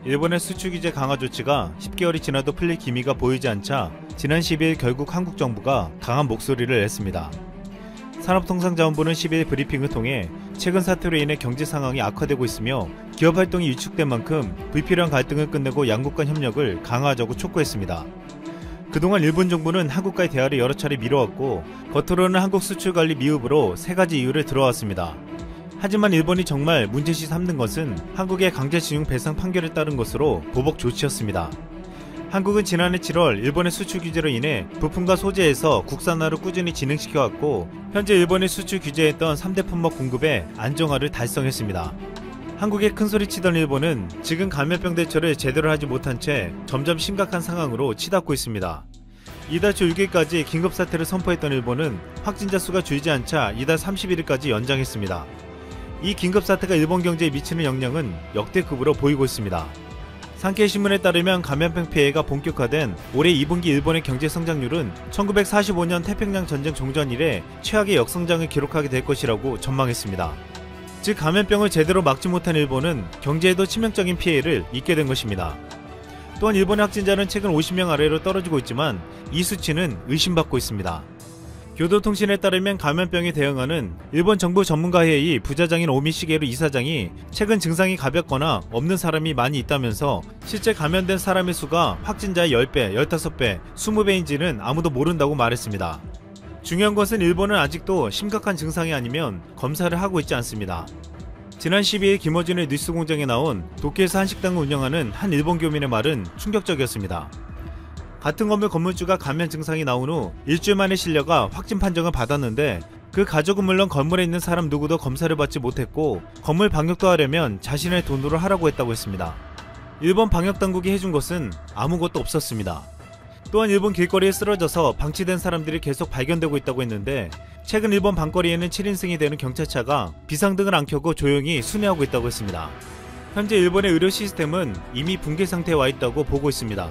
일본의 수출 규제 강화 조치가 10개월이 지나도 풀릴 기미가 보이지 않자 지난 12일 결국 한국 정부가 강한 목소리를 냈습니다. 산업통상자원부는 12일 브리핑을 통해 최근 사태로 인해 경제 상황이 악화되고 있으며 기업 활동이 위축된 만큼 불필요한 갈등을 끝내고 양국 간 협력을 강화하자고 촉구했습니다. 그동안 일본 정부는 한국과의 대화를 여러 차례 미뤄왔고 겉으로는 한국 수출 관리 미흡으로 3가지 이유를 들어왔습니다. 하지만 일본이 정말 문제시 삼는 것은 한국의 강제징용 배상 판결에 따른 것으로 보복 조치였습니다. 한국은 지난해 7월 일본의 수출 규제로 인해 부품과 소재에서 국산화를 꾸준히 진행시켜왔고 현재 일본이 수출 규제했던 3대 품목 공급의 안정화를 달성했습니다. 한국에 큰소리치던 일본은 지금 감염병 대처를 제대로 하지 못한 채 점점 심각한 상황으로 치닫고 있습니다. 이달 초 6일까지 긴급사태를 선포했던 일본은 확진자 수가 줄지 않자 이달 31일까지 연장했습니다. 이 긴급사태가 일본 경제에 미치는 영향은 역대급으로 보이고 있습니다. 산케이신문에 따르면 감염병 피해가 본격화된 올해 2분기 일본의 경제 성장률은 1945년 태평양 전쟁 종전 이래 최악의 역성장을 기록하게 될 것이라고 전망했습니다. 즉 감염병을 제대로 막지 못한 일본은 경제에도 치명적인 피해를 입게 된 것입니다. 또한 일본의 확진자는 최근 50명 아래로 떨어지고 있지만 이 수치는 의심받고 있습니다. 교도통신에 따르면 감염병에 대응하는 일본 정부 전문가회의 부자장인 오미시게루 이사장이 최근 증상이 가볍거나 없는 사람이 많이 있다면서 실제 감염된 사람의 수가 확진자의 10배, 15배, 20배인지는 아무도 모른다고 말했습니다. 중요한 것은 일본은 아직도 심각한 증상이 아니면 검사를 하고 있지 않습니다. 지난 12일 김어준의 뉴스공장에 나온 도쿄에서 한식당을 운영하는 한 일본 교민의 말은 충격적이었습니다. 같은 건물 건물주가 감염 증상이 나온 후 일주일 만에 실려가 확진 판정을 받았는데 그 가족은 물론 건물에 있는 사람 누구도 검사를 받지 못했고 건물 방역도 하려면 자신의 돈으로 하라고 했다고 했습니다. 일본 방역당국이 해준 것은 아무것도 없었습니다. 또한 일본 길거리에 쓰러져서 방치된 사람들이 계속 발견되고 있다고 했는데 최근 일본 밤거리에는 7인승이 되는 경찰차가 비상등을 안 켜고 조용히 순회하고 있다고 했습니다. 현재 일본의 의료 시스템은 이미 붕괴 상태에 와 있다고 보고 있습니다.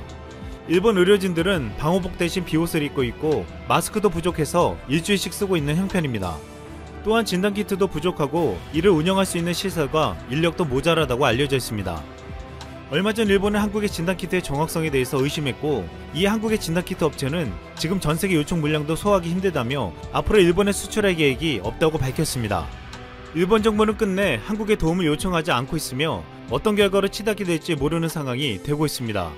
일본 의료진들은 방호복 대신 비옷을 입고 있고 마스크도 부족해서 일주일씩 쓰고 있는 형편입니다. 또한 진단키트도 부족하고 이를 운영할 수 있는 시설과 인력도 모자라다고 알려져 있습니다. 얼마 전 일본은 한국의 진단키트의 정확성에 대해서 의심했고 이 한국의 진단키트 업체는 지금 전세계 요청 물량도 소화하기 힘들다며 앞으로 일본에 수출할 계획이 없다고 밝혔습니다. 일본 정부는 끝내 한국에 도움을 요청하지 않고 있으며 어떤 결과로 치닫게 될지 모르는 상황이 되고 있습니다.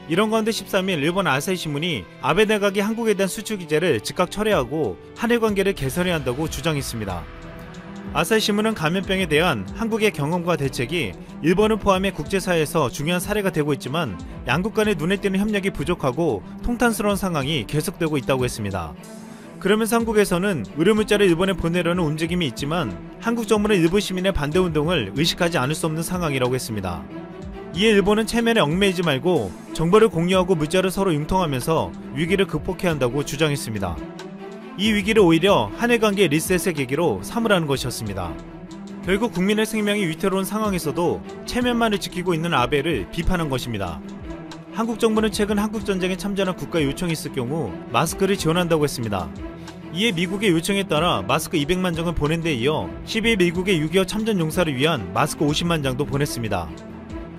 이런 가운데 13일 일본 아사히신문이 아베 내각이 한국에 대한 수출 규제를 즉각 철회하고 한일 관계를 개선해야 한다고 주장했습니다. 아사히신문은 감염병에 대한 한국의 경험과 대책이 일본을 포함해 국제사회에서 중요한 사례가 되고 있지만 양국 간의 눈에 띄는 협력이 부족하고 통탄스러운 상황이 계속되고 있다고 했습니다. 그러면서 한국에서는 의료물자를 일본에 보내려는 움직임이 있지만 한국 정부는 일부 시민의 반대운동을 의식하지 않을 수 없는 상황이라고 했습니다. 이에 일본은 체면에 얽매이지 말고 정보를 공유하고 물자를 서로 융통하면서 위기를 극복해야 한다고 주장했습니다. 이 위기를 오히려 한일관계 리셋의 계기로 삼으라는 것이었습니다. 결국 국민의 생명이 위태로운 상황에서도 체면만을 지키고 있는 아베를 비판한 것입니다. 한국 정부는 최근 한국전쟁에 참전한 국가의 요청이 있을 경우 마스크를 지원한다고 했습니다. 이에 미국의 요청에 따라 마스크 200만 장을 보낸 데 이어 12일 미국의 6.25 참전 용사를 위한 마스크 50만 장도 보냈습니다.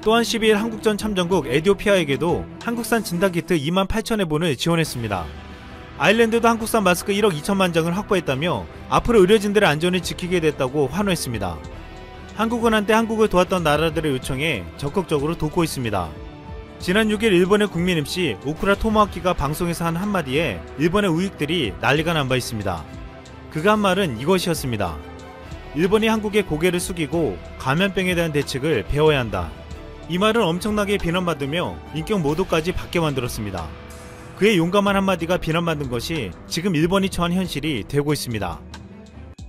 또한 12일 한국전 참전국 에티오피아에게도 한국산 진단키트 2만 8천여 본을 지원했습니다. 아일랜드도 한국산 마스크 1억 2천만 장을 확보했다며 앞으로 의료진들의 안전을 지키게 됐다고 환호했습니다. 한국은 한때 한국을 도왔던 나라들의 요청에 적극적으로 돕고 있습니다. 지난 6일 일본의 국민 MC 오쿠라 토모아키가 방송에서 한 한마디에 일본의 우익들이 난리가 난 바 있습니다. 그가 한 말은 이것이었습니다. 일본이 한국의 고개를 숙이고 감염병에 대한 대책을 배워야 한다. 이 말은 엄청나게 비난받으며 인격 모독까지 받게 만들었습니다. 그의 용감한 한마디가 비난받는 것이 지금 일본이 처한 현실이 되고 있습니다.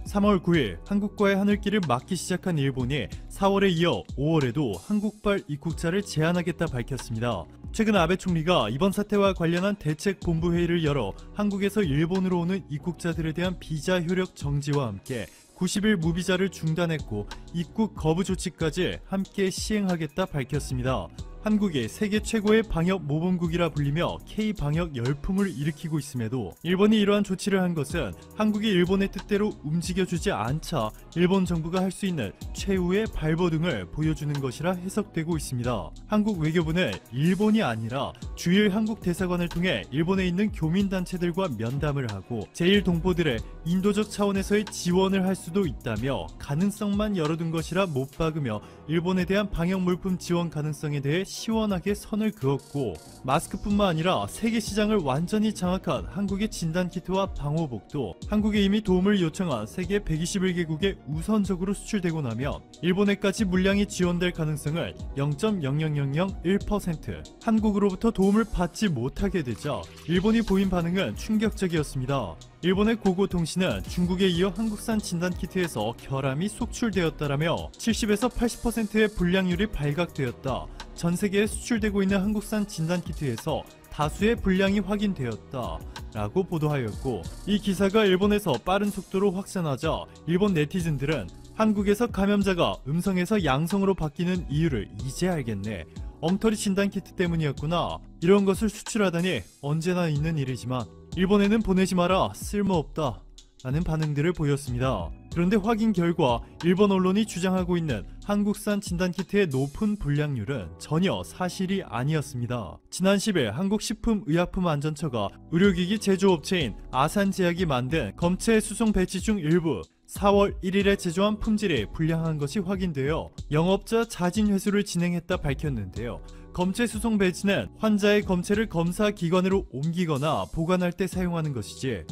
3월 9일 한국과의 하늘길을 막기 시작한 일본이 4월에 이어 5월에도 한국발 입국자를 제한하겠다 밝혔습니다. 최근 아베 총리가 이번 사태와 관련한 대책본부회의를 열어 한국에서 일본으로 오는 입국자들에 대한 비자 효력 정지와 함께 90일 무비자를 중단했고 입국 거부 조치까지 함께 시행하겠다 밝혔습니다. 한국이 세계 최고의 방역 모범국이라 불리며 K-방역 열풍을 일으키고 있음에도 일본이 이러한 조치를 한 것은 한국이 일본의 뜻대로 움직여주지 않자 일본 정부가 할 수 있는 최후의 발버둥을 보여주는 것이라 해석되고 있습니다. 한국 외교부는 일본이 아니라 주일 한국 대사관을 통해 일본에 있는 교민단체들과 면담을 하고 제1동포들의 인도적 차원에서의 지원을 할 수도 있다며 가능성만 열어둔 것이라 못 박으며 일본에 대한 방역 물품 지원 가능성에 대해 시원하게 선을 그었고, 마스크뿐만 아니라 세계 시장을 완전히 장악한 한국의 진단키트와 방호복도 한국에 이미 도움을 요청한 세계 121개국에 우선적으로 수출되고 나면 일본에까지 물량이 지원될 가능성을 0.00001%, 한국으로부터 도움을 받지 못하게 되자 일본이 보인 반응은 충격적이었습니다. 일본의 고고통신은 중국에 이어 한국산 진단키트에서 결함이 속출되었다라며 70에서 80%의 불량률이 발각되었다, 전 세계에 수출되고 있는 한국산 진단키트에서 다수의 불량이 확인되었다 라고 보도하였고, 이 기사가 일본에서 빠른 속도로 확산하자 일본 네티즌들은 한국에서 감염자가 음성에서 양성으로 바뀌는 이유를 이제 알겠네, 엉터리 진단키트 때문이었구나, 이런 것을 수출하다니 언제나 있는 일이지만 일본에는 보내지 마라, 쓸모없다 라는 반응들을 보였습니다. 그런데 확인 결과 일본 언론이 주장하고 있는 한국산 진단키트의 높은 불량률은 전혀 사실이 아니었습니다. 지난 10일 한국식품의약품안전처가 의료기기 제조업체인 아산제약이 만든 검체 수송 배치 중 일부 4월 1일에 제조한 품질이 불량한 것이 확인되어 영업자 자진 회수를 진행했다 밝혔는데요. 검체 수송 배치는 환자의 검체를 검사 기관으로 옮기거나 보관할 때 사용하는 것이지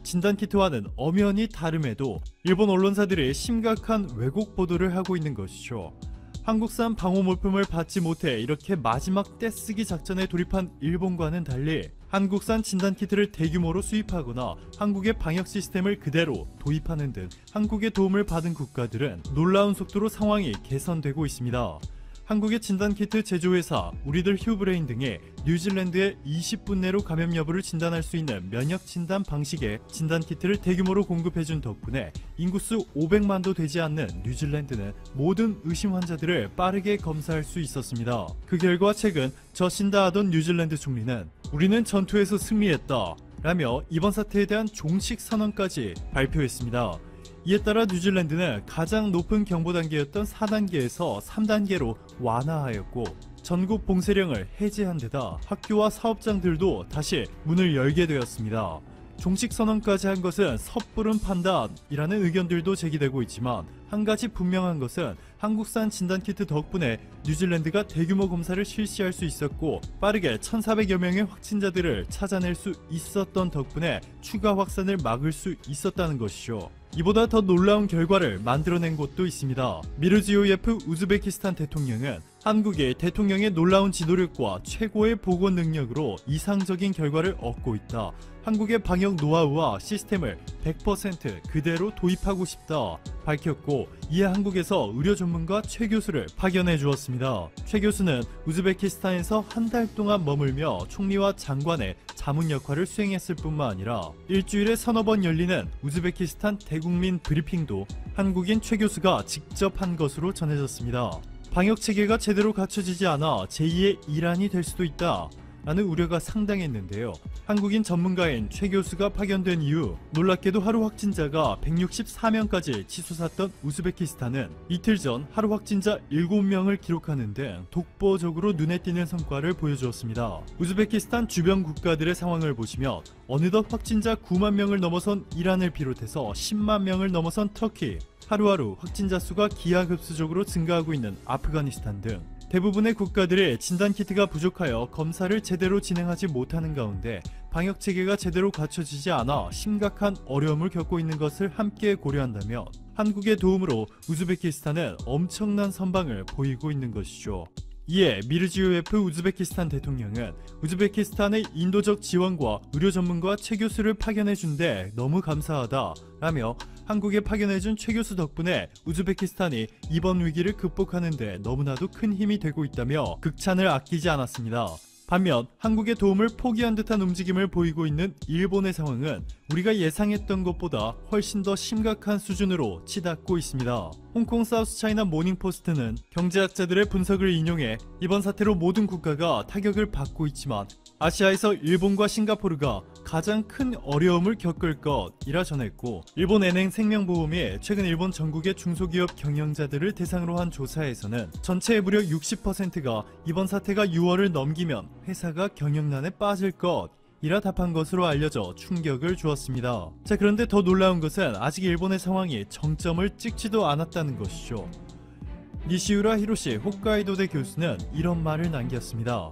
진단키트와는 엄연히 다름에도 일본 언론사들이 심각한 왜곡 보도를 하고 있는 것이죠. 한국산 방호물품을 받지 못해 이렇게 마지막 떼쓰기 작전에 돌입한 일본과는 달리 한국산 진단키트를 대규모로 수입하거나 한국의 방역 시스템을 그대로 도입하는 등 한국의 도움을 받은 국가들은 놀라운 속도로 상황이 개선되고 있습니다. 한국의 진단키트 제조회사 우리들 휴브레인 등이 뉴질랜드에 20분 내로 감염 여부를 진단할 수 있는 면역 진단 방식의 진단키트를 대규모로 공급해준 덕분에 인구수 500만도 되지 않는 뉴질랜드는 모든 의심 환자들을 빠르게 검사할 수 있었습니다. 그 결과 최근 저신다 하던 뉴질랜드 총리는 우리는 전투에서 승리했다 라며 이번 사태에 대한 종식 선언까지 발표했습니다. 이에 따라 뉴질랜드는 가장 높은 경보 단계였던 4단계에서 3단계로 완화하였고 전국 봉쇄령을 해제한 데다 학교와 사업장들도 다시 문을 열게 되었습니다. 종식 선언까지 한 것은 섣부른 판단이라는 의견들도 제기되고 있지만 한 가지 분명한 것은 한국산 진단키트 덕분에 뉴질랜드가 대규모 검사를 실시할 수 있었고 빠르게 1,400여 명의 확진자들을 찾아낼 수 있었던 덕분에 추가 확산을 막을 수 있었다는 것이죠. 이보다 더 놀라운 결과를 만들어낸 곳도 있습니다. 미르지요예프 우즈베키스탄 대통령은 한국이 대통령의 놀라운 지도력과 최고의 보건 능력으로 이상적인 결과를 얻고 있다, 한국의 방역 노하우와 시스템을 100% 그대로 도입하고 싶다 밝혔고, 이에 한국에서 의료 전문가 최 교수를 파견해 주었습니다. 최 교수는 우즈베키스탄에서 한 달 동안 머물며 총리와 장관의 자문 역할을 수행했을 뿐만 아니라 일주일에 서너 번 열리는 우즈베키스탄 대국민 브리핑도 한국인 최 교수가 직접 한 것으로 전해졌습니다. 방역 체계가 제대로 갖춰지지 않아 제2의 이란이 될 수도 있다 라는 우려가 상당했는데요. 한국인 전문가인 최 교수가 파견된 이후 놀랍게도 하루 확진자가 164명까지 치솟았던 우즈베키스탄은 이틀 전 하루 확진자 7명을 기록하는 등 독보적으로 눈에 띄는 성과를 보여주었습니다. 우즈베키스탄 주변 국가들의 상황을 보시면 어느덧 확진자 9만 명을 넘어선 이란을 비롯해서 10만 명을 넘어선 터키, 하루하루 확진자 수가 기하급수적으로 증가하고 있는 아프가니스탄 등 대부분의 국가들의 진단키트가 부족하여 검사를 제대로 진행하지 못하는 가운데 방역체계가 제대로 갖춰지지 않아 심각한 어려움을 겪고 있는 것을 함께 고려한다면 한국의 도움으로 우즈베키스탄은 엄청난 선방을 보이고 있는 것이죠. 이에 미르지요예프 우즈베키스탄 대통령은 우즈베키스탄의 인도적 지원과 의료 전문가 최 교수를 파견해준데 너무 감사하다 라며 한국에 파견해준 최 교수 덕분에 우즈베키스탄이 이번 위기를 극복하는 데 너무나도 큰 힘이 되고 있다며 극찬을 아끼지 않았습니다. 반면 한국의 도움을 포기한 듯한 움직임을 보이고 있는 일본의 상황은 우리가 예상했던 것보다 훨씬 더 심각한 수준으로 치닫고 있습니다. 홍콩 사우스차이나 모닝포스트는 경제학자들의 분석을 인용해 이번 사태로 모든 국가가 타격을 받고 있지만 아시아에서 일본과 싱가포르가 가장 큰 어려움을 겪을 것이라 전했고, 일본 엔행 생명보험이 최근 일본 전국의 중소기업 경영자들을 대상으로 한 조사에서는 전체의 무려 60%가 이번 사태가 6월을 넘기면 회사가 경영난에 빠질 것이라 답한 것으로 알려져 충격을 주었습니다. 자, 그런데 더 놀라운 것은 아직 일본의 상황이 정점을 찍지도 않았다는 것이죠. 니시우라 히로시 홋카이도대 교수는 이런 말을 남겼습니다.